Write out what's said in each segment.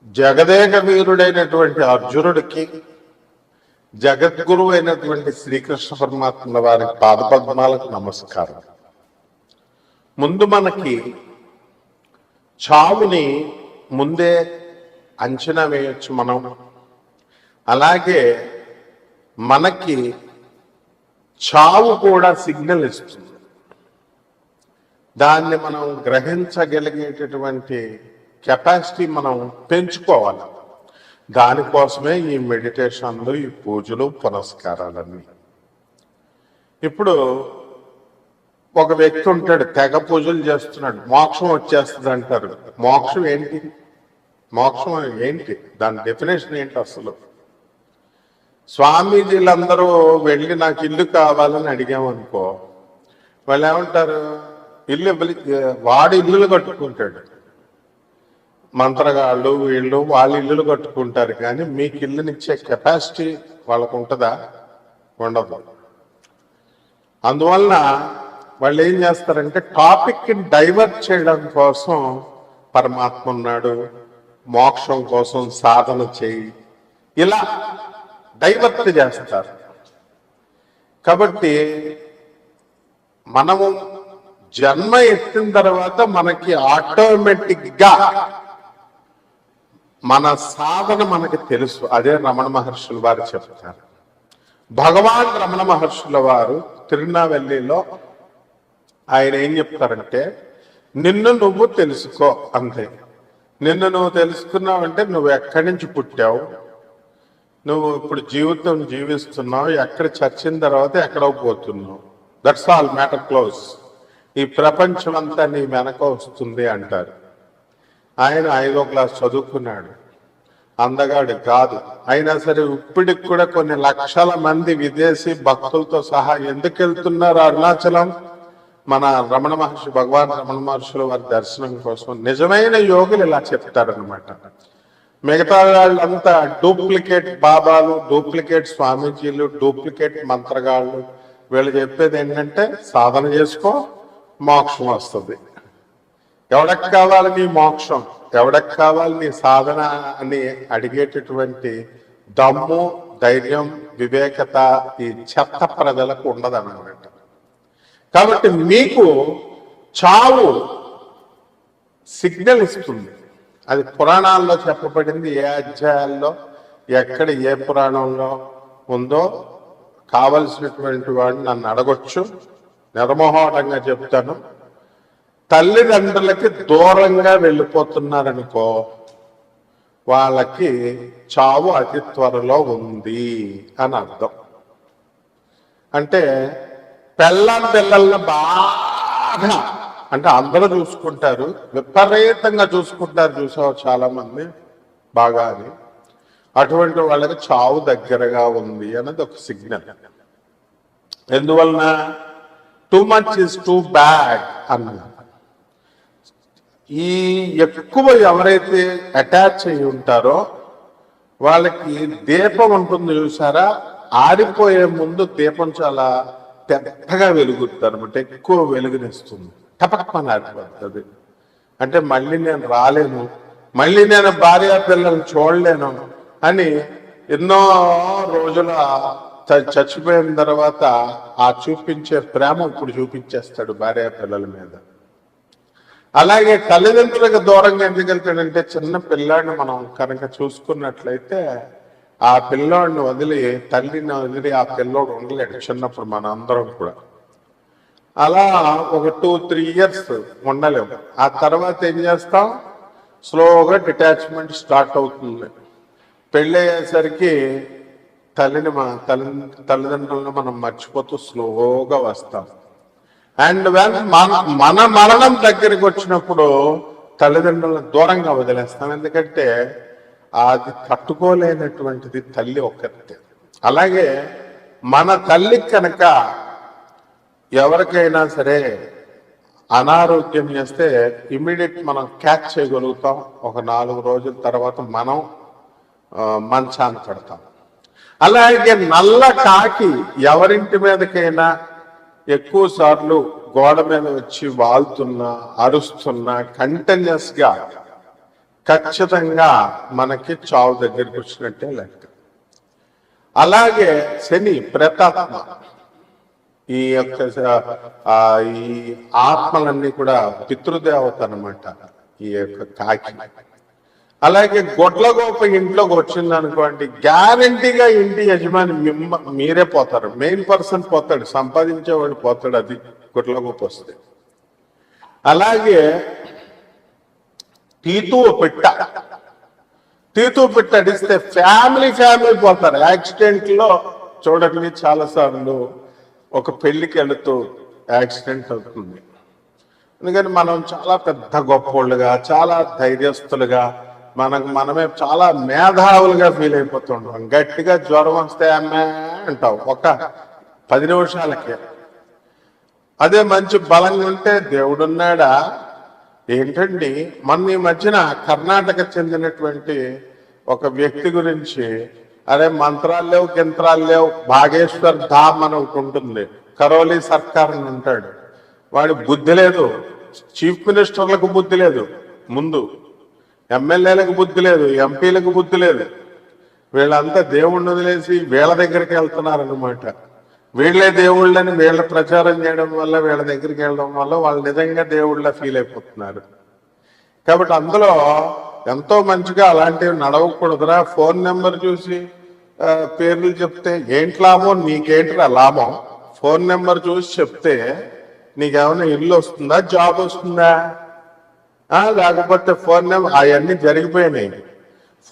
జగదేక వీరుడైనటువంటి అర్జునుడికి జగద్గురువు అయినటువంటి శ్రీకృష్ణ పరమాత్మల వారి పాదపద్మాలకు నమస్కారం. ముందు మనకి చావుని ముందే అంచనా వేయచ్చు మనం. అలాగే మనకి చావు కూడా సిగ్నల్ ఇస్తుంది. దాన్ని మనం గ్రహించగలిగేటటువంటి కెపాసిటీ మనం పెంచుకోవాలి. దానికోసమే ఈ మెడిటేషన్లు, ఈ పూజలు, పునస్కారాలన్నీ. ఇప్పుడు ఒక వ్యక్తి ఉంటాడు, తెగ పూజలు చేస్తున్నాడు, మోక్షం వచ్చేస్తుంది అంటారు. మోక్షం ఏంటి? మోక్షం ఏంటి? దాని డెఫినేషన్ ఏంటి అసలు? స్వామీజీలందరూ వెళ్ళి నాకు ఇల్లు కావాలని అడిగామనుకో, వాళ్ళు ఏమంటారు? ఇల్లు వాడు ఇల్లులు కట్టుకుంటాడు, మంత్రగాళ్ళు వీళ్ళు వాళ్ళ ఇల్లులు కట్టుకుంటారు, కానీ మీకు ఇల్లునిచ్చే కెపాసిటీ వాళ్ళకు ఉంటుందా? ఉండదు. అందువలన వాళ్ళు ఏం చేస్తారంటే టాపిక్ని డైవర్ట్ చేయడం కోసం పరమాత్మ ఉన్నాడు, మోక్షం కోసం సాధన చేయి, ఇలా డైవర్ట్ చేస్తారు. కాబట్టి మనము జన్మ ఎత్తిన తర్వాత మనకి ఆటోమేటిక్గా మన సాధన మనకి తెలుసు. అదే రమణ మహర్షుల వారు చెప్తారు. భగవాన్ రమణ మహర్షుల వారు తిరునావెల్లిలో ఆయన ఏం చెప్తారంటే, నిన్ను నువ్వు తెలుసుకో అంతే. నిన్ను నువ్వు తెలుసుకున్నావంటే నువ్వు ఎక్కడి నుంచి పుట్టావు, నువ్వు ఇప్పుడు జీవితం జీవిస్తున్నావు, ఎక్కడ చచ్చిన తర్వాత ఎక్కడో పోతున్నావు, దట్స్ ఆల్, మ్యాటర్ క్లోజ్. ఈ ప్రపంచం అంతా నీ వెనక వస్తుంది అంటారు. ఆయన 5వ క్లాస్ చదువుకున్నాడు, అందగాడు కాదు. అయినా సరే ఇప్పటికి కూడా కొన్ని లక్షల మంది విదేశీ భక్తులతో సహా ఎందుకు వెళ్తున్నారు అరుణాచలం? మన రమణ మహర్షి, భగవాన్ రమణ మహర్షుల వారి దర్శనం కోసం. నిజమైన యోగులు ఇలా చెప్తారనమాట. మిగతా వాళ్ళంతా డూప్లికేట్ బాబాలు, డూప్లికేట్ స్వామీజీలు, డూప్లికేట్ మంత్రగాళ్ళు. వీళ్ళు చెప్పేది ఏంటంటే సాధన చేసుకో, మోక్షం వస్తుంది. ఎవడకు కావాలి నీ మోక్షం, ఎవడకు కావాలి నీ సాధన అని అడిగేటటువంటి దమ్ము, ధైర్యం, వివేకత ఈ చెత్త ప్రజలకు ఉండదన్నమాట. కాబట్టి మీకు చావు సిగ్నల్ ఇస్తుంది. అది పురాణాల్లో చెప్పబడింది. ఏ అధ్యాయాల్లో, ఎక్కడ, ఏ పురాణంలో ఉందో కావలసినటువంటి వాడిని నన్ను అడగొచ్చు, నిర్మోహటంగా చెప్తాను. తల్లిదండ్రులకి దూరంగా వెళ్ళిపోతున్నారనుకో, వాళ్ళకి చావు అతి త్వరలో ఉంది అని అర్థం. అంటే పిల్లల్ని బాగా, అంటే అందరూ చూసుకుంటారు, విపరీతంగా చూసుకుంటారు, చూసావు చాలా మంది బాగా అని. అటువంటి వాళ్ళకి చావు దగ్గరగా ఉంది అన్నది ఒక సిగ్నల్. ఎందువలన? Too much is too bad అన్నది. ఈ ఎక్కువ ఎవరైతే అటాచ్ అయి ఉంటారో వాళ్ళకి దీపం ఉంటుంది చూసారా, ఆరిపోయే ముందు దీపం చాలా పెద్దగా వెలుగుతుంది అనమాట, ఎక్కువ వెలుగునిస్తుంది, టపక్కన ఆరిపోతుంది. అంటే మళ్ళీ నేను రాలేను, మళ్ళీ నేను భార్య పిల్లల్ని చూడలేను అని ఎన్నో రోజుల చచ్చిపోయిన తర్వాత ఆ చూపించే ప్రేమ ఇప్పుడు చూపించేస్తాడు భార్య పిల్లల మీద. అలాగే తల్లిదండ్రులకు దూరంగా ఎందుకు వెళ్తాడంటే, చిన్న పిల్లాడిని మనం కనుక చూసుకున్నట్లయితే ఆ పిల్లోడిని వదిలి, తల్లిని వదిలి ఆ పిల్లోడు ఉండలేడు చిన్నప్పుడు. మన అందరం కూడా అలా ఒక 2-3 ఇయర్స్ ఉండలేము. ఆ తర్వాత ఏం చేస్తాం? స్లోగా డిటాచ్మెంట్ స్టార్ట్ అవుతుంది. పెళ్ళి అయ్యేసరికి తల్లిదండ్రులను మనం మర్చిపోతూ స్లోగా వస్తాం. అండ్ మన మరణం దగ్గరికి వచ్చినప్పుడు తల్లిదండ్రులను దూరంగా వదిలేస్తాం. ఎందుకంటే అది తట్టుకోలేనటువంటిది తల్లి ఒక్కతే. అలాగే మన తల్లి కనుక ఎవరికైనా సరే అనారోగ్యం చేస్తే ఇమ్మీడియట్ మనం క్యాచ్ చేయగలుగుతాం. ఒక 4 రోజుల తర్వాత మనం మంచాన పడతాం. అలాగే నల్ల కాకి ఎవరింటి మీదకైనా ఎక్కువ సార్లు గోడ మీద వచ్చి వాళ్తున్నా, అరుస్తున్నా, కంటిన్యూస్ గా ఖచ్చితంగా మనకి చావు దగ్గరికి వచ్చినట్టే లెక్క. అలాగే శని ప్రేతాత్మ, ఈ యొక్క ఈ ఆత్మలన్నీ కూడా పితృదేవత అన్నమాట ఈ యొక్క కాకి. అలాగే గొడ్లగోప ఇంట్లోకి వచ్చింది అనుకోండి, గ్యారంటీగా ఇంటి యజమాని మీరే పోతారు, మెయిన్ పర్సన్ పోతాడు, సంపాదించేవాడు పోతాడు, అది గొడ్లగోప వస్తే. అలాగే తీతువు పిట్ట అడిస్తే ఫ్యామిలీ పోతారు. యాక్సిడెంట్ లో చూడండి, చాలాసార్లు ఒక పెళ్లికి వెళుతూ యాక్సిడెంట్ అవుతుంది. ఎందుకని మనం చాలా పెద్ద గొప్పోళ్ళుగా, చాలా ధైర్యస్తులుగా, మనమే చాలా మేధావులుగా ఫీల్ అయిపోతుంటాం. గట్టిగా జ్వరం వస్తే అమ్మే అంటాం ఒక 10 నిమిషాలకే. అదే మంచి బలంగా ఉంటే దేవుడున్నాడా ఏంటండి. మన ఈ మధ్యన కర్ణాటక చెందినటువంటి ఒక వ్యక్తి గురించి, అరే మంత్రాలు లేవు, యంత్రాలు లేవు, భాగేశ్వర్ ధామ్ అని ఒకటి ఉంటుంది, కరోలి సర్కార్ అని ఉంటాడు, వాడి బుద్ధి లేదు, చీఫ్ మినిస్టర్లకు బుద్ధి లేదు, ముందు ఎమ్మెల్యేలకు బుద్ధి లేదు, ఎంపీలకు బుద్ధి లేదు. వీళ్ళంతా దేవుణ్ణి వదిలేసి వీళ్ళ దగ్గరికి వెళ్తున్నారనమాట. వీళ్లే దేవుళ్ళని వీళ్ళ ప్రచారం చేయడం వల్ల, వీళ్ళ దగ్గరికి వెళ్ళడం వల్ల వాళ్ళు నిజంగా దేవుళ్ళ ఫీల్ అయిపోతున్నారు. కాబట్టి అందులో ఎంతో మంచిగా అలాంటివి నడవకూడదురా. ఫోన్ నెంబర్ చూసి పేర్లు చెప్తే ఏంటి లాభం, నీకేంటిరా లాభం? ఫోన్ నెంబర్ చూసి చెప్తే నీకేమైనా ఇల్లు వస్తుందా, జాబ్ వస్తుందా? లేకపోతే ఫోన్ నెంబర్ అవన్నీ జరిగిపోయినాయి.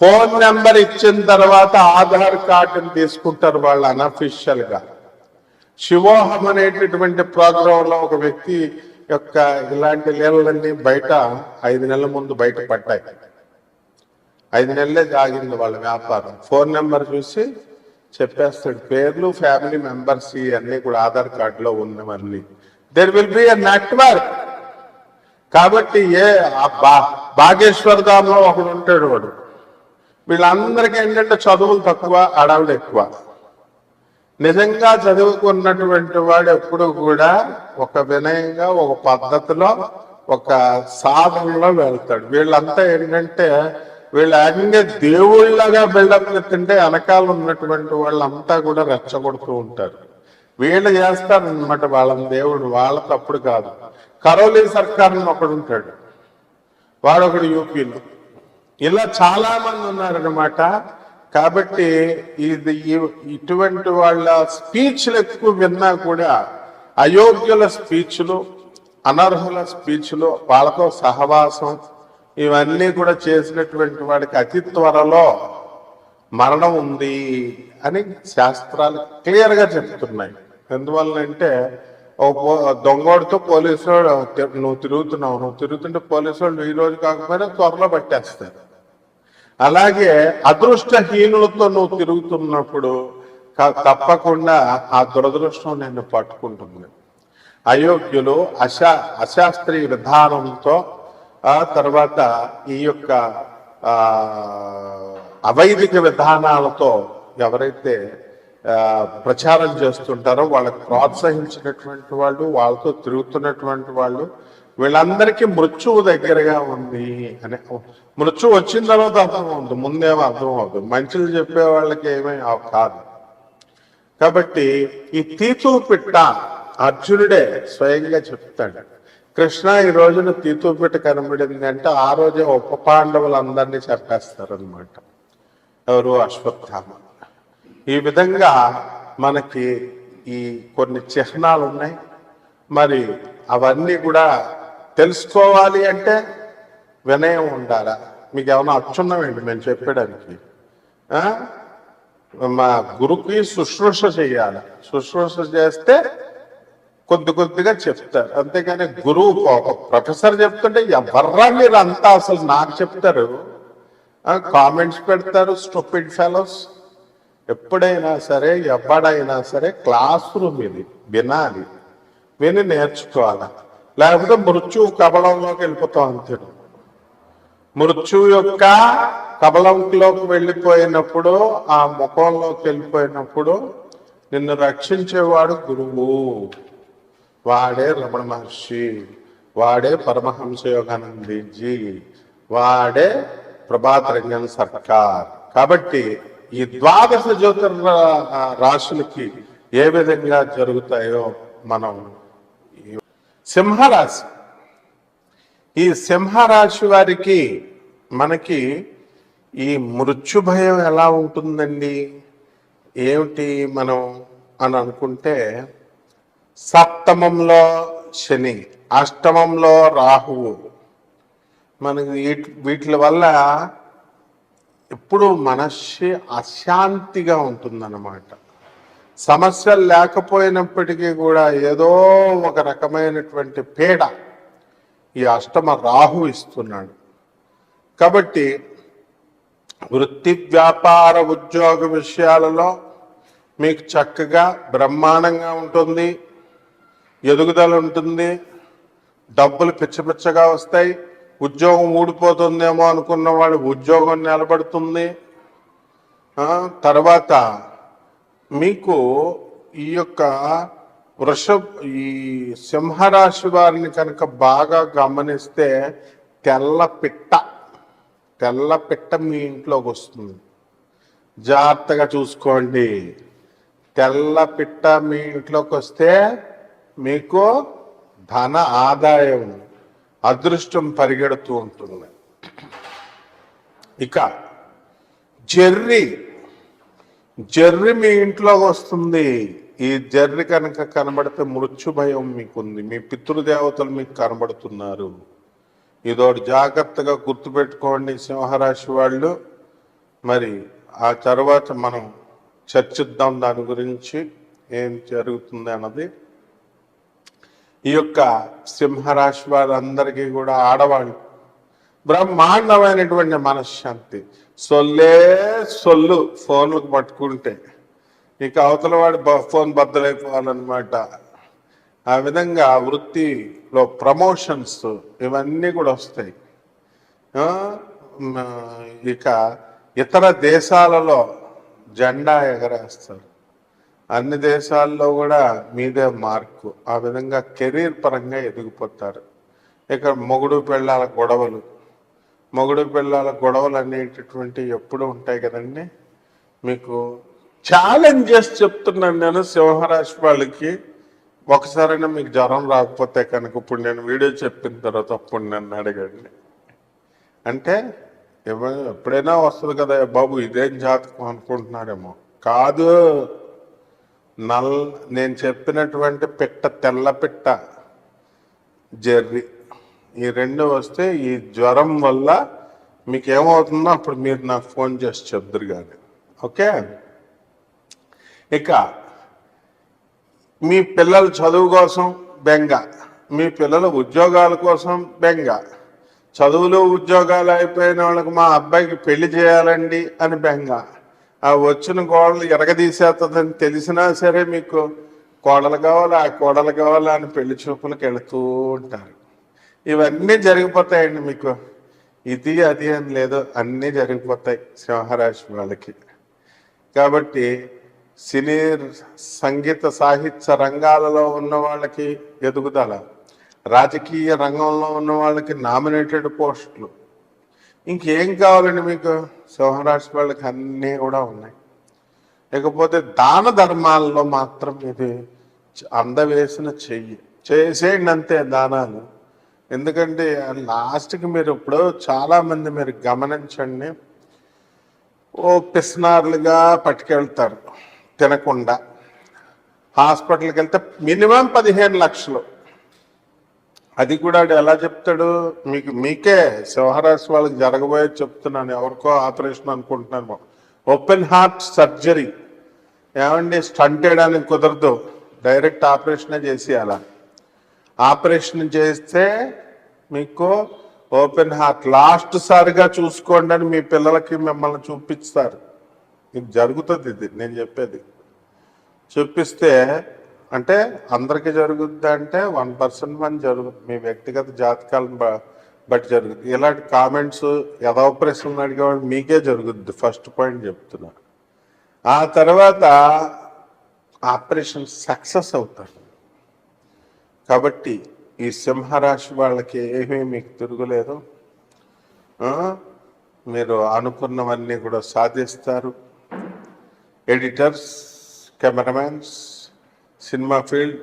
ఫోన్ నెంబర్ ఇచ్చిన తర్వాత ఆధార్ కార్డుని తీసుకుంటారు వాళ్ళు అనఫిషియల్ గా. శివోహం అనేటటువంటి ప్రోగ్రాంలో ఒక వ్యక్తి యొక్క ఇలాంటి లీలలన్నీ బయట 5 నెలల ముందు బయట పడ్డాయి. 5 నెలలే జాగింది వాళ్ళ వ్యాపారం. ఫోన్ నెంబర్ చూసి చెప్పేస్తాడు, పేర్లు, ఫ్యామిలీ మెంబర్స్ ఇవన్నీ కూడా ఆధార్ కార్డులో ఉన్నవన్నీ. There will be a network. కాబట్టి భాగేశ్వర్ ధామ్లో ఒకడు ఉంటాడు, వాడు వీళ్ళందరికీ ఏంటంటే చదువులు తక్కువ, అడవులు ఎక్కువ. నిజంగా చదువుకున్నటువంటి వాడు ఎప్పుడు కూడా ఒక వినయంగా, ఒక పద్ధతిలో, ఒక సాధనలో వెళ్తాడు. వీళ్ళంతా ఏంటంటే వీళ్ళు ఏకంగా దేవుళ్ళగా బిల్డప్ ఎత్తుంటే వెనకాల ఉన్నటువంటి వాళ్ళంతా కూడా రెచ్చగొడుతూ ఉంటారు. వీళ్ళు చేస్తారనమాట వాళ్ళని దేవుడు, వాళ్ళ తప్పుడు కాదు. కరోలి సర్కార్ ఒకడు ఉంటాడు, వాడొకడు యూపీలో. ఇలా చాలా మంది ఉన్నారనమాట. కాబట్టి ఇటువంటి వాళ్ళ స్పీచ్లు ఎక్కువ విన్నా కూడా అయోగ్యుల స్పీచ్లు, అనర్హుల స్పీచ్లు, వాళ్ళతో సహవాసం, ఇవన్నీ కూడా చేసినటువంటి వాడికి అతి త్వరలో మరణం ఉంది అని శాస్త్రాలు క్లియర్గా చెప్తున్నాయి. ఎందువల్లంటే దొంగోడితో పోలీసు వాడు నువ్వు తిరుగుతుంటే పోలీసు వాళ్ళు ఈ రోజు కాకపోయినా త్వరలో పట్టేస్తారు. అలాగే అదృష్టహీనులతో నువ్వు తిరుగుతున్నప్పుడు తప్పకుండా ఆ దురదృష్టం నిన్ను పట్టుకుంటుంది. అయోగ్యులు, అశాస్త్రీయ విధానంతో, ఆ తర్వాత ఈ యొక్క అవైదిక విధానాలతో ఎవరైతే ప్రచారం చేస్తుంటారో వాళ్ళకి ప్రోత్సహించినటువంటి వాళ్ళు, వాళ్ళతో తిరుగుతున్నటువంటి వాళ్ళు, వీళ్ళందరికీ మృత్యువు దగ్గరగా ఉంది అని. మృత్యు వచ్చిన తర్వాత అర్థం అవుతుంది, ముందేమో అర్థం అవుతుంది. మంచిలు చెప్పే వాళ్ళకి ఏమీ కాదు. కాబట్టి ఈ తీతువు పిట్ట అర్జునుడే స్వయంగా చెప్తాడు, కృష్ణ ఈ రోజున తీతువు పిట్ట కనబడింది అంటే ఆ రోజే ఉప పాండవులందరినీ చెప్పేస్తారనమాట. ఎవరు? అశ్వత్థామ. ఈ విధంగా మనకి ఈ కొన్ని చిహ్నాలు ఉన్నాయి. మరి అవన్నీ కూడా తెలుసుకోవాలి అంటే వినయం ఉండాలా? మీకు ఏమైనా అచ్చున్నామండి మేము చెప్పడానికి? మా గురుకి శుశ్రూష చేయాలి. శుశ్రూష చేస్తే కొద్దిగా చెప్తారు, అంతేగాని గురువు ప్రొఫెసర్ చెప్తుంటే ఎవర్రా మీరు అంతా అసలు నాకు చెప్తారు, కామెంట్స్ పెడతారు. Stupid fellows. ఎప్పుడైనా సరే, ఎవడైనా సరే క్లాస్ రూమ్ ఇది, వినాలి, విని నేర్చుకోవాలి. లేకపోతే మృత్యువు కబళంలోకి వెళ్ళిపోతాం అంతే. మృత్యువు యొక్క కబళంలోకి వెళ్ళిపోయినప్పుడు, ఆ ముఖంలోకి వెళ్ళిపోయినప్పుడు నిన్ను రక్షించేవాడు గురువు. వాడే రమణ మహర్షి, వాడే పరమహంస యోగానందజీ, వాడే ప్రభాత్ రంజన్ సర్కార్. కాబట్టి ఈ ద్వాదశ జ్యోతిర్ల రాశులకి ఏ విధంగా జరుగుతాయో మనం సింహరాశి, ఈ సింహరాశి వారికి మనకి ఈ మృత్యు భయం ఎలా ఉంటుందండి, ఏమిటి మనం అని అనుకుంటే, సప్తమంలో శని, అష్టమంలో రాహువు, మనకి వీటి వల్ల ఎప్పుడు మనస్సు అశాంతిగా ఉంటుందన్నమాట. సమస్యలు లేకపోయినప్పటికీ కూడా ఏదో ఒక రకమైనటువంటి పీడ ఈ అష్టమ రాహు ఇస్తున్నాడు. కాబట్టి వృత్తి, వ్యాపార, ఉద్యోగ విషయాలలో మీకు చక్కగా బ్రహ్మాండంగా ఉంటుంది, ఎదుగుదల ఉంటుంది, డబ్బులు పిచ్చపిచ్చగా వస్తాయి. ఉద్యోగం ఊడిపోతుందేమో అనుకున్న వాడు ఉద్యోగం నిలబడుతుంది. తర్వాత మీకు ఈ యొక్క ఈ సింహరాశి వారిని కనుక బాగా గమనిస్తే తెల్ల పిట్ట మీ ఇంట్లోకి వస్తుంది. జాగ్రత్తగా చూసుకోండి. తెల్ల పిట్ట మీ ఇంట్లోకి వస్తే మీకు ధన ఆదాయం, అదృష్టం పరిగెడుతూ ఉంటుంది. ఇక జర్రి మీ ఇంట్లోకి వస్తుంది. ఈ జర్రి కనుక కనబడితే మృత్యు భయం మీకుంది, మీ పితృదేవతలు మీకు కనబడుతున్నారు. ఇదోటి జాగ్రత్తగా గుర్తుపెట్టుకోండి సింహరాశి వాళ్ళు. మరి ఆ తర్వాత మనం చర్చిద్దాం దాని గురించి, ఏం జరుగుతుంది అన్నది. ఈ యొక్క సింహరాశి వారందరికీ కూడా ఆడవాళ్ళు బ్రహ్మాండమైనటువంటి మనశ్శాంతి. సొల్లు ఫోన్లకు పట్టుకుంటే ఇక అవతల వాడి ఫోన్ బద్దలైపోవాలన్నమాట. ఆ విధంగా వృత్తిలో ప్రమోషన్స్ ఇవన్నీ కూడా వస్తాయి. ఇక ఇతర దేశాలలో జెండా ఎగరేస్తారు. అన్ని దేశాల్లో కూడా మీదే మార్కు. ఆ విధంగా కెరీర్ పరంగా ఎదిగిపోతారు. ఇక మొగుడు పెళ్ళాల గొడవలు అనేటటువంటి ఎప్పుడు ఉంటాయి కదండి. మీకు ఛాలెంజ్ చేసి చెప్తున్నాను నేను సింహరాశి వాళ్ళకి. ఒకసారైనా మీకు జ్వరం రాకపోతే కనుక ఇప్పుడు నేను వీడియో చెప్పిన తర్వాత అప్పుడు నన్ను అడగండి. అంటే ఎప్పుడైనా వస్తుంది కదా బాబు ఇదేం జాతకం అనుకుంటున్నారేమో. కాదు, నేను చెప్పినటువంటి తెల్ల పిట్ట, జర్రి, ఈ రెండు వస్తే ఈ జ్వరం వల్ల మీకు ఏమవుతుందో అప్పుడు మీరు నాకు ఫోన్ చేసి చెప్దురు కానీ. ఓకే. ఇక మీ పిల్లల చదువు కోసం బెంగ, మీ పిల్లల ఉద్యోగాల కోసం బెంగ. చదువులు ఉద్యోగాలు అయిపోయిన వాళ్ళకి మా అబ్బాయికి పెళ్లి చేయాలండి అని బెంగ. ఆ వచ్చిన కోడలు ఎరగదీసేస్తుందని తెలిసినా సరే మీకు కోడలు కావాలా అని పెళ్లి చూపులకు వెళుతూ ఉంటారు. ఇవన్నీ జరిగిపోతాయండి మీకు. ఇది అది అని లేదు, అన్నీ జరిగిపోతాయి సింహరాశి వాళ్ళకి. కాబట్టి సినీ, సంగీత, సాహిత్య రంగాలలో ఉన్న వాళ్ళకి ఎదుగుదల, రాజకీయ రంగంలో ఉన్న వాళ్ళకి నామినేటెడ్ పోస్టులు, ఇంకేం కావాలండి మీకు? సింహరాశి వాళ్ళకి అన్నీ కూడా ఉన్నాయి. ఇకపోతే దాన ధర్మాల్లో మాత్రం ఇది అందవేసిన చేసేయండి అంతే దానాలు. ఎందుకంటే లాస్ట్కి మీరు ఇప్పుడు చాలామంది మీరు గమనించండి, పిస్నార్లుగా పట్టుకెళ్తారు తినకుండా. హాస్పిటల్కి వెళ్తే మినిమం 15 లక్షలు. అది కూడా ఎలా చెప్తాడు మీకే సింహరాశి వాళ్ళకి జరగబోయేది చెప్తున్నాను. ఎవరికో ఆపరేషన్ అనుకుంటున్నాను, ఓపెన్ హార్ట్ సర్జరీ. ఏమండి, స్టంట్ వేయడానికి కుదరదు, డైరెక్ట్ ఆపరేషనే చేసేయాల. ఆపరేషన్ చేస్తే మీకు ఓపెన్ హార్ట్ లాస్ట్ సారిగా చూసుకోండి అని మీ పిల్లలకి మిమ్మల్ని చూపిస్తారు. ఇది జరుగుతుంది, ఇది నేను చెప్పేది. చూపిస్తే అంటే అందరికీ జరుగుద్ది అంటే 1% జరుగుతుంది, మీ వ్యక్తిగత జాతకాలను బట్టి జరుగుతుంది. ఇలాంటి కామెంట్స్ ఏదో ప్రశ్నలు అడిగేవాడు మీకే జరుగుద్ది. ఫస్ట్ పాయింట్ చెప్తున్నా. ఆ తర్వాత ఆపరేషన్ సక్సెస్ అవుతారు. కాబట్టి ఈ సింహరాశి వాళ్ళకి ఏమీ మీకు తిరుగులేదు. మీరు అనుకున్నవన్నీ కూడా సాధిస్తారు. Editors, cameramens, cinema field,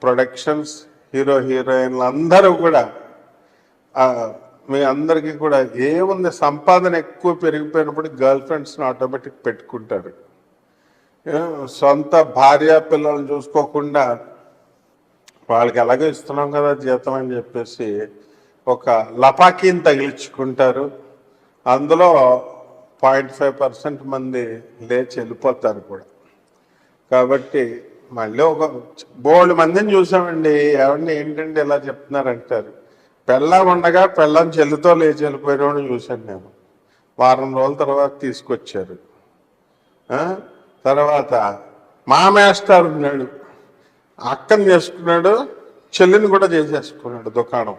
productions, hero హీరోయిన్లు అందరూ కూడా మీ అందరికీ కూడా ఏముంది, సంపాదన ఎక్కువ పెరిగిపోయినప్పుడు గర్ల్ ఫ్రెండ్స్ని ఆటోమేటిక్ పెట్టుకుంటారు. సొంత భార్య పిల్లల్ని చూసుకోకుండా వాళ్ళకి ఎలాగో ఇస్తున్నాం కదా జీతం అని చెప్పేసి ఒక లపాకీని తగిలించుకుంటారు. అందులో 0.5% మంది లేచి వెళ్ళిపోతారు కూడా. కాబట్టి మళ్ళీ ఒక బోల్డ్ మందిని చూసామండి. ఎవరిని ఏంటంటే ఇలా చెప్తున్నారంటారు. పెళ్ళం ఉండగా పెళ్ళం చెల్లితో లేచి వెళ్ళిపోయిన చూశాను నేను. వారం రోజుల తర్వాత తీసుకొచ్చారు. తర్వాత మా మేస్టర్ ఉన్నాడు, అక్కని చేసుకున్నాడు, చెల్లిని కూడా చేసేసుకున్నాడు దుకాణం.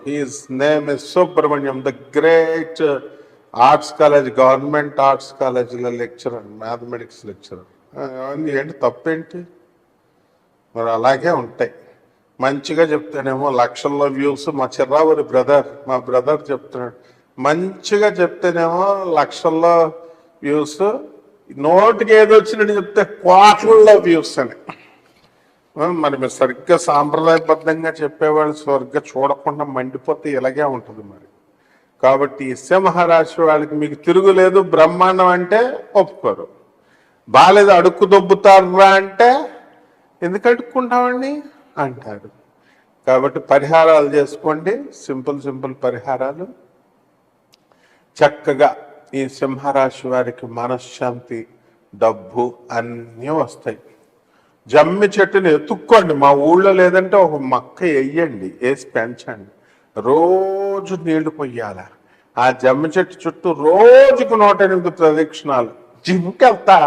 He's name is Subrahmanyam, the great arts college, government arts కాలేజీలో లెక్చరర్, మ్యాథమెటిక్స్ లెక్చరర్. ఏంటి తప్పేంటి? మరి అలాగే ఉంటాయి. మంచిగా చెప్తేనేమో లక్షల్లో వ్యూస్. మా చిర్రావురి మా బ్రదర్ చెప్తున్నాడు, మంచిగా చెప్తేనేమో లక్షల్లో వ్యూస్, నోటికి ఏదో వచ్చినట్టు చెప్తే కోట్లలో వ్యూస్ అని. మరి మీరు సరిగ్గా సాంప్రదాయబద్ధంగా చెప్పేవాళ్ళు సరిగ్గా చూడకుండా మండిపోతే ఇలాగే ఉంటుంది మరి. కాబట్టి సింహరాశి వాళ్ళకి మీకు తిరుగులేదు. బ్రహ్మాండం అంటే ఒప్పుకోరు. బాలేదు, అడుక్కు దొబ్బుతారా అంటే ఎందుకు అడుక్కుంటామండి అంటారు. కాబట్టి పరిహారాలు చేసుకోండి, సింపుల్ పరిహారాలు. చక్కగా ఈ సింహరాశి వారికి మనశ్శాంతి, డబ్బు అన్నీ వస్తాయి. జమ్మి చెట్టుని ఎత్తుక్కోండి. మా ఊళ్ళో లేదంటే ఒక మొక్క వేయండి, వేసి పెంచండి. రోజు నీళ్లు పొయ్యాల. ఆ జమ్మి చెట్టు చుట్టూ రోజుకు 108 ప్రదక్షిణాలు. జిమ్కి వెళ్తా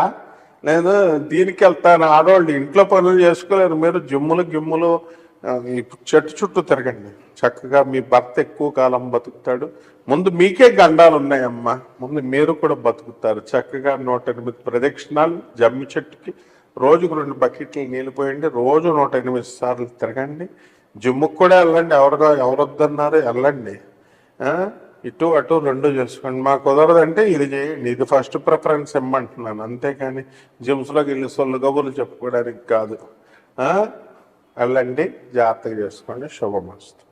లేదు, దీనికి వెళ్తాను. ఆడవాళ్ళు ఇంట్లో పనులు చేసుకోలేరు, మీరు గిమ్ములు ఈ చెట్టు చుట్టూ తిరగండి. చక్కగా మీ భర్త ఎక్కువ కాలం బతుకుతాడు. ముందు మీకే గండాలు ఉన్నాయమ్మా, ముందు మీరు కూడా బతుకుతారు. చక్కగా 108 ప్రదక్షిణాలు జమ్మి చెట్టుకి. రోజుకు 2 బకెట్లు నీళ్ళు పోయండి. రోజు 108 సార్లు తిరగండి. జిమ్ముకు కూడా వెళ్ళండి, ఎవరొద్దన్నారు వెళ్ళండి. ఇటు అటు 2 చేసుకోండి. మాకు కుదరదంటే ఇది చేయండి. ఇది ఫస్ట్ ప్రిఫరెన్స్ ఇమ్మంటున్నాను, అంతేకాని జిమ్స్లోకి వెళ్ళి సొల్లు కబుర్లు చెప్పుకోవడానికి కాదు. వెళ్ళండి, జాగ్రత్తగా చేసుకోండి. శుభమస్తు.